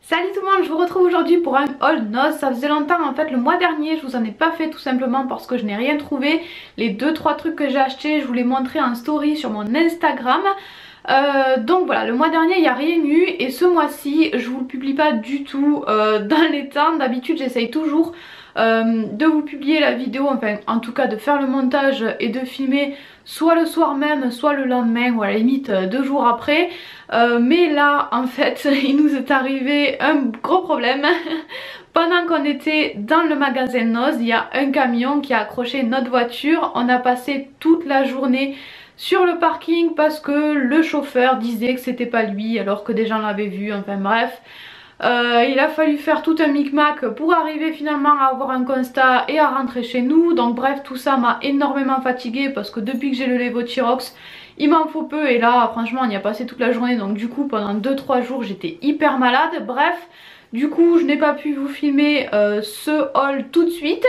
Salut tout le monde, je vous retrouve aujourd'hui pour un haul noz. Ça faisait longtemps en fait, le mois dernier je vous en ai pas fait tout simplement parce que je n'ai rien trouvé. Les 2-3 trucs que j'ai achetés je vous les montrais en story sur mon Instagram. Donc voilà, le mois dernier il n'y a rien eu et ce mois-ci je vous le publie pas du tout dans les temps. D'habitude j'essaye toujours de vous publier la vidéo, enfin en tout cas de faire le montage et de filmer soit le soir même soit le lendemain ou à la limite 2 jours après. Mais là en fait il nous est arrivé un gros problème. Pendant qu'on était dans le magasin noz, il y a un camion qui a accroché notre voiture. On a passé toute la journée sur le parking parce que le chauffeur disait que c'était pas lui alors que des gens l'avaient vu, enfin bref. Il a fallu faire tout un micmac pour arriver finalement à avoir un constat et à rentrer chez nous. Donc bref, tout ça m'a énormément fatiguée parce que depuis que j'ai le Levothyrox il m'en faut peu et là franchement on y a passé toute la journée. Donc du coup pendant 2-3 jours j'étais hyper malade. Bref, du coup je n'ai pas pu vous filmer ce haul tout de suite.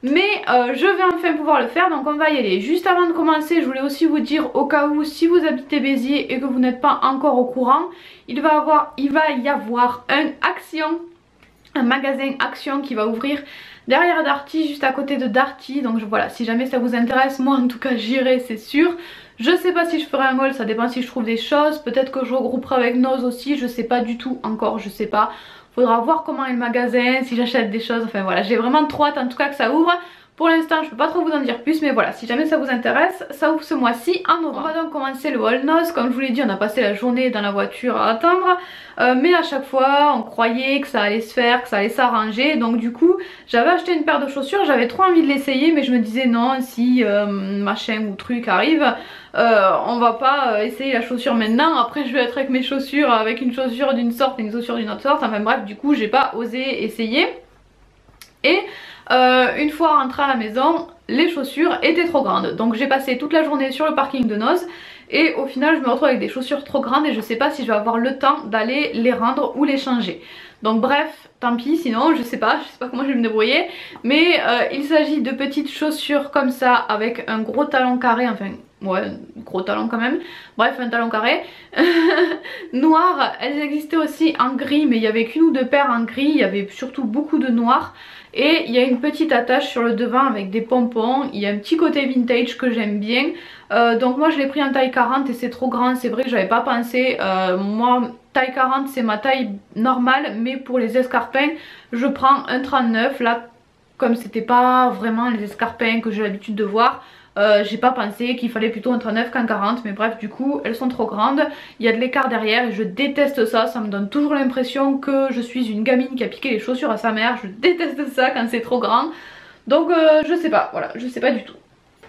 Mais je vais enfin pouvoir le faire, donc on va y aller. Juste avant de commencer, je voulais aussi vous dire au cas où si vous habitez Béziers et que vous n'êtes pas encore au courant, il va y avoir un magasin Action qui va ouvrir derrière Darty, juste à côté de Darty. Donc voilà, si jamais ça vous intéresse, moi en tout cas j'irai, c'est sûr. Je sais pas si je ferai un haul, ça dépend si je trouve des choses. Peut-être que je regrouperai avec noz aussi, je sais pas du tout encore, je sais pas. Faudra voir comment est le magasin, si j'achète des choses, enfin voilà, j'ai vraiment trop hâte en tout cas que ça ouvre. Pour l'instant je peux pas trop vous en dire plus, mais voilà, si jamais ça vous intéresse, ça ouvre ce mois-ci en novembre. On va donc commencer le haul noz. Comme je vous l'ai dit, on a passé la journée dans la voiture à attendre, mais à chaque fois on croyait que ça allait se faire, que ça allait s'arranger. Donc du coup j'avais acheté une paire de chaussures, j'avais trop envie de l'essayer, mais je me disais non, si machin ou truc arrive, on va pas essayer la chaussure maintenant. Après je vais être avec mes chaussures, avec une chaussure d'une sorte et une chaussure d'une autre sorte, enfin bref, du coup j'ai pas osé essayer. Et une fois rentrée à la maison, les chaussures étaient trop grandes. Donc j'ai passé toute la journée sur le parking de noz et au final je me retrouve avec des chaussures trop grandes et je sais pas si je vais avoir le temps d'aller les rendre ou les changer. Donc bref, tant pis, sinon je sais pas comment je vais me débrouiller. Mais il s'agit de petites chaussures comme ça avec un gros talon carré, enfin ouais, gros talon quand même. Bref, un talon carré noir. Elles existaient aussi en gris, mais il y avait qu'une ou deux paires en gris, il y avait surtout beaucoup de noir. Et il y a une petite attache sur le devant avec des pompons. Il y a un petit côté vintage que j'aime bien. Donc moi je l'ai pris en taille 40 et c'est trop grand. C'est vrai que j'avais pas pensé. Moi taille 40 c'est ma taille normale, mais pour les escarpins je prends un 39. Là comme c'était pas vraiment les escarpins que j'ai l'habitude de voir, j'ai pas pensé qu'il fallait plutôt un 39 qu'un 40, mais bref, du coup elles sont trop grandes, il y a de l'écart derrière et je déteste ça. Ça me donne toujours l'impression que je suis une gamine qui a piqué les chaussures à sa mère. Je déteste ça quand c'est trop grand. Donc je sais pas, voilà, je sais pas du tout.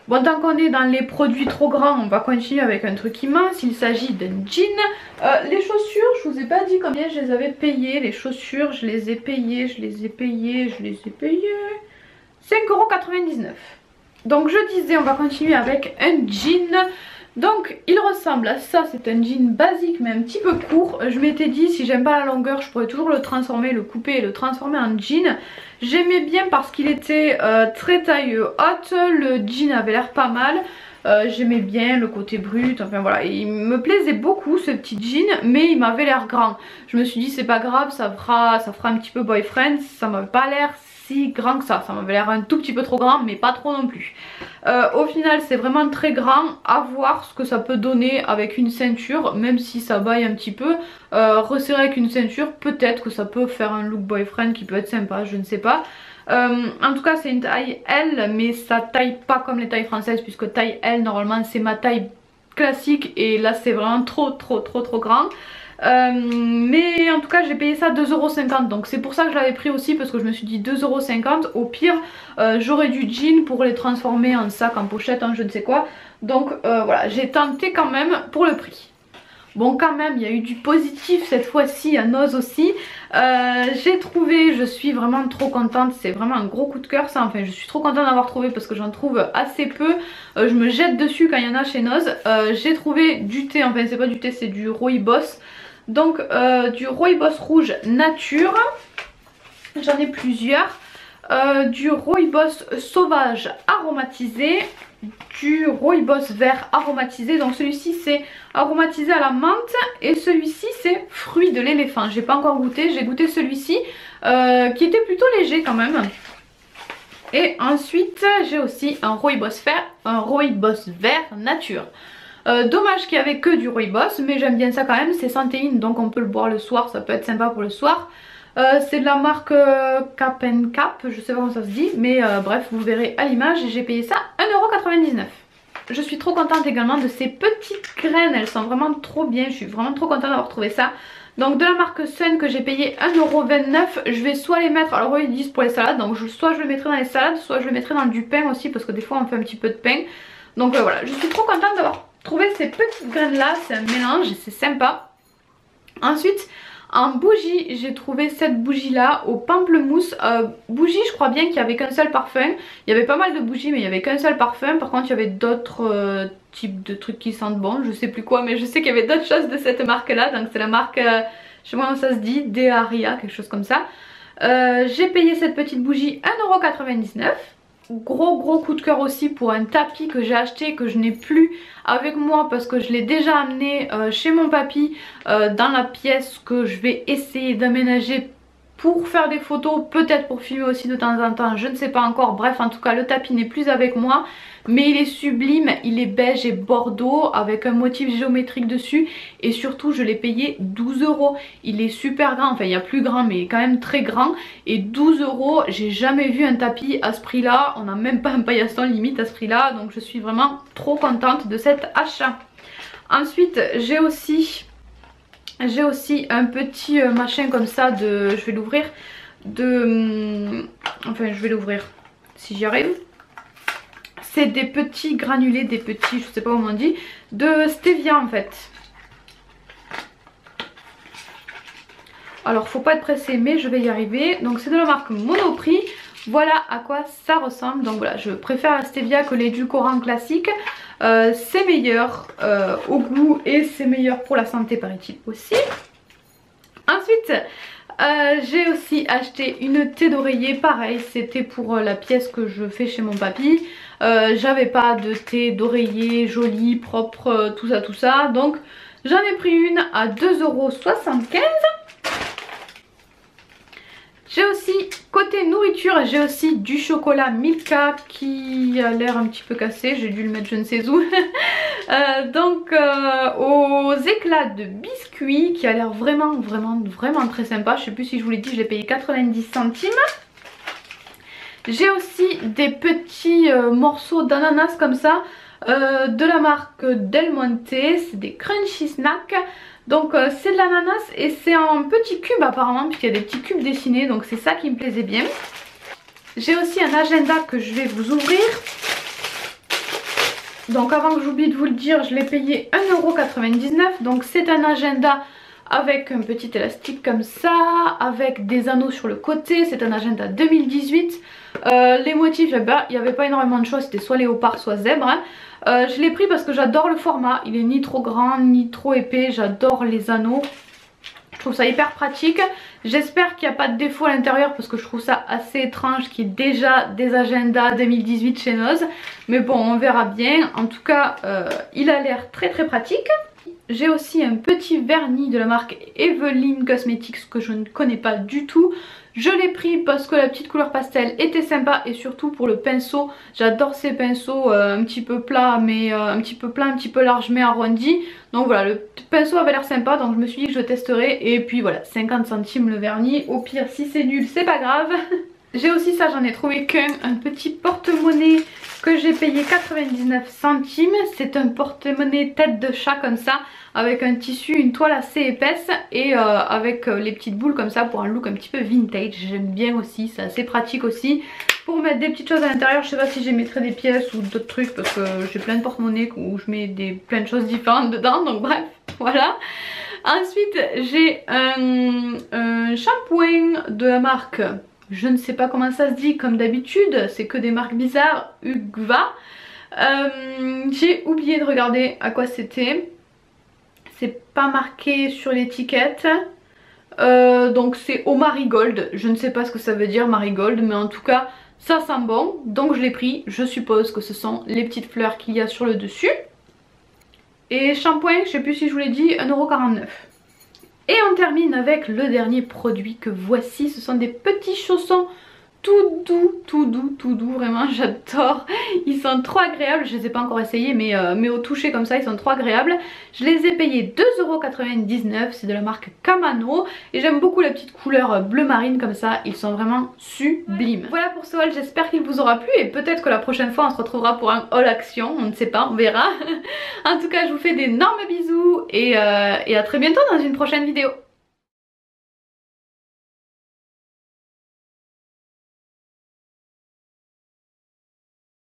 Bon, tant qu'on est dans les produits trop grands, on va continuer avec un truc immense. Il s'agit d'un jean. Les chaussures, je vous ai pas dit combien je les avais payées. Les chaussures, je les ai payées, 5,99 €. Donc je disais, on va continuer avec un jean. Donc il ressemble à ça, c'est un jean basique mais un petit peu court. Je m'étais dit si j'aime pas la longueur je pourrais toujours le transformer, le couper et le transformer en jean. J'aimais bien parce qu'il était très taille haute, le jean avait l'air pas mal. J'aimais bien le côté brut, enfin voilà, il me plaisait beaucoup ce petit jean, mais il m'avait l'air grand. Je me suis dit c'est pas grave, ça fera un petit peu boyfriend. Ça m'avait pas l'air si grand que ça m'avait l'air un tout petit peu trop grand mais pas trop non plus. Au final c'est vraiment très grand, à voir ce que ça peut donner avec une ceinture, même si ça baille un petit peu. Resserrer avec une ceinture, peut-être que ça peut faire un look boyfriend qui peut être sympa, je ne sais pas. En tout cas c'est une taille L, mais ça taille pas comme les tailles françaises, puisque taille L normalement c'est ma taille classique et là c'est vraiment trop grand. Mais en tout cas j'ai payé ça 2,50 €, donc c'est pour ça que je l'avais pris aussi, parce que je me suis dit 2,50 €, au pire j'aurais du jean pour les transformer en sac, en pochette, en je ne sais quoi. Donc voilà, j'ai tenté quand même pour le prix. Bon, quand même il y a eu du positif cette fois-ci à noz aussi. J'ai trouvé, je suis vraiment trop contente, c'est vraiment un gros coup de cœur ça. Enfin je suis trop contente d'avoir trouvé parce que j'en trouve assez peu. Je me jette dessus quand il y en a chez noz. J'ai trouvé du thé, enfin c'est pas du thé, c'est du rooibos. Donc du rooibos rouge nature, j'en ai plusieurs. du rooibos sauvage aromatisé, du rooibos vert aromatisé. Donc celui-ci c'est aromatisé à la menthe et celui-ci c'est fruit de l'éléphant. J'ai pas encore goûté, j'ai goûté celui-ci qui était plutôt léger quand même. Et ensuite j'ai aussi un rooibos vert nature. Dommage qu'il n'y avait que du rooibos, mais j'aime bien ça quand même, c'est santéine donc on peut le boire le soir, ça peut être sympa pour le soir. C'est de la marque Cap & Cap, je sais pas comment ça se dit, mais bref vous verrez à l'image, et j'ai payé ça 1,99 €. Je suis trop contente également de ces petites graines, elles sont vraiment trop bien, je suis vraiment trop contente d'avoir trouvé ça. Donc de la marque Sun que j'ai payé 1,29 €, je vais soit les mettre, alors ils disent pour les salades, donc soit je le mettrai dans les salades, soit je le mettrai dans du pain aussi, parce que des fois on fait un petit peu de pain. Donc voilà, je suis trop contente d'avoir trouvé ces petites graines là, c'est un mélange et c'est sympa. Ensuite en bougie, j'ai trouvé cette bougie là au pamplemousse. Bougie, je crois bien qu'il n'y avait qu'un seul parfum. Il y avait pas mal de bougies mais il n'y avait qu'un seul parfum. Par contre il y avait d'autres types de trucs qui sentent bon, je sais plus quoi, mais je sais qu'il y avait d'autres choses de cette marque là. Donc c'est la marque, je sais pas comment ça se dit, Dearia, quelque chose comme ça. J'ai payé cette petite bougie 1,99 €. Gros coup de cœur aussi pour un tapis que j'ai acheté, que je n'ai plus avec moi parce que je l'ai déjà amené chez mon papy dans la pièce que je vais essayer d'aménager pour faire des photos, peut-être pour filmer aussi de temps en temps, je ne sais pas encore. Bref, en tout cas le tapis n'est plus avec moi, mais il est sublime, il est beige et bordeaux avec un motif géométrique dessus et surtout je l'ai payé 12 €. Il est super grand, enfin il y a plus grand mais quand même très grand, et 12 €, j'ai jamais vu un tapis à ce prix là, on n'a même pas un paillasson limite à ce prix là, donc je suis vraiment trop contente de cet achat. Ensuite j'ai aussi un petit machin comme ça de, je vais l'ouvrir, enfin je vais l'ouvrir si j'y arrive. C'est des petits granulés, des petits, je sais pas comment on dit, de stevia en fait. Alors faut pas être pressé mais je vais y arriver. Donc c'est de la marque Monoprix. Voilà à quoi ça ressemble. Donc voilà, je préfère la stevia que l'édulcorant classique. C'est meilleur au goût et c'est meilleur pour la santé paraît-il aussi. Ensuite j'ai aussi acheté une thé d'oreiller, pareil c'était pour la pièce que je fais chez mon papy. J'avais pas de thé d'oreiller joli, propre, tout ça, donc j'en ai pris une à 2,75 €. J'ai aussi, côté nourriture, j'ai aussi du chocolat Milka qui a l'air un petit peu cassé, j'ai dû le mettre je ne sais où. Donc aux éclats de biscuits qui a l'air vraiment très sympa. Je sais plus si je vous l'ai dit, je l'ai payé 90 centimes. J'ai aussi des petits morceaux d'ananas comme ça de la marque Del Monte, c'est des crunchy snacks. Donc c'est de l'ananas et c'est en petits cubes apparemment puisqu'il y a des petits cubes dessinés, donc c'est ça qui me plaisait bien. J'ai aussi un agenda que je vais vous ouvrir. Donc avant que j'oublie de vous le dire, je l'ai payé 1,99 €. Donc c'est un agenda avec un petit élastique comme ça, avec des anneaux sur le côté. C'est un agenda 2018. Les motifs, il n'y avait pas énormément de choses, c'était soit léopard soit zèbre, hein. Je l'ai pris parce que j'adore le format, il est ni trop grand ni trop épais, j'adore les anneaux. Je trouve ça hyper pratique. J'espère qu'il n'y a pas de défaut à l'intérieur parce que je trouve ça assez étrange qu'il y ait déjà des agendas 2018 chez Noz. Mais bon, on verra bien. En tout cas, il a l'air très pratique. J'ai aussi un petit vernis de la marque Eveline Cosmetics que je ne connais pas du tout. Je l'ai pris parce que la petite couleur pastel était sympa et surtout pour le pinceau. J'adore ces pinceaux un petit peu plats mais un petit peu plat, un petit peu large mais arrondi. Donc voilà, le pinceau avait l'air sympa donc je me suis dit que je testerai. Et puis voilà, 50 centimes le vernis. Au pire si c'est nul c'est pas grave. J'ai aussi ça, j'en ai trouvé qu'un, un petit porte-monnaie que j'ai payé 99 centimes. C'est un porte-monnaie tête de chat comme ça, avec un tissu, une toile assez épaisse et avec les petites boules comme ça pour un look un petit peu vintage. J'aime bien aussi, c'est assez pratique aussi pour mettre des petites choses à l'intérieur. Je sais pas si j'y mettrai des pièces ou d'autres trucs parce que j'ai plein de porte-monnaies où je mets plein de choses différentes dedans, donc bref, voilà. Ensuite j'ai un shampoing de la marque, je ne sais pas comment ça se dit comme d'habitude, c'est que des marques bizarres, Ugva. J'ai oublié de regarder à quoi c'était. C'est pas marqué sur l'étiquette. Donc c'est au marigold, je ne sais pas ce que ça veut dire marigold, mais en tout cas ça sent bon, donc je l'ai pris. Je suppose que ce sont les petites fleurs qu'il y a sur le dessus. Et shampoing, je sais plus si je vous l'ai dit, 1,49 €. Et on termine avec le dernier produit que voici. Ce sont des petits chaussons tout doux, vraiment j'adore. Ils sont trop agréables, je les ai pas encore essayés mais au toucher comme ça ils sont trop agréables. Je les ai payés 2,99 €, c'est de la marque Kamano et j'aime beaucoup la petite couleur bleu marine comme ça, ils sont vraiment sublimes. Voilà pour ce haul, j'espère qu'il vous aura plu et peut-être que la prochaine fois on se retrouvera pour un haul action, on ne sait pas, on verra. En tout cas je vous fais d'énormes bisous et à très bientôt dans une prochaine vidéo.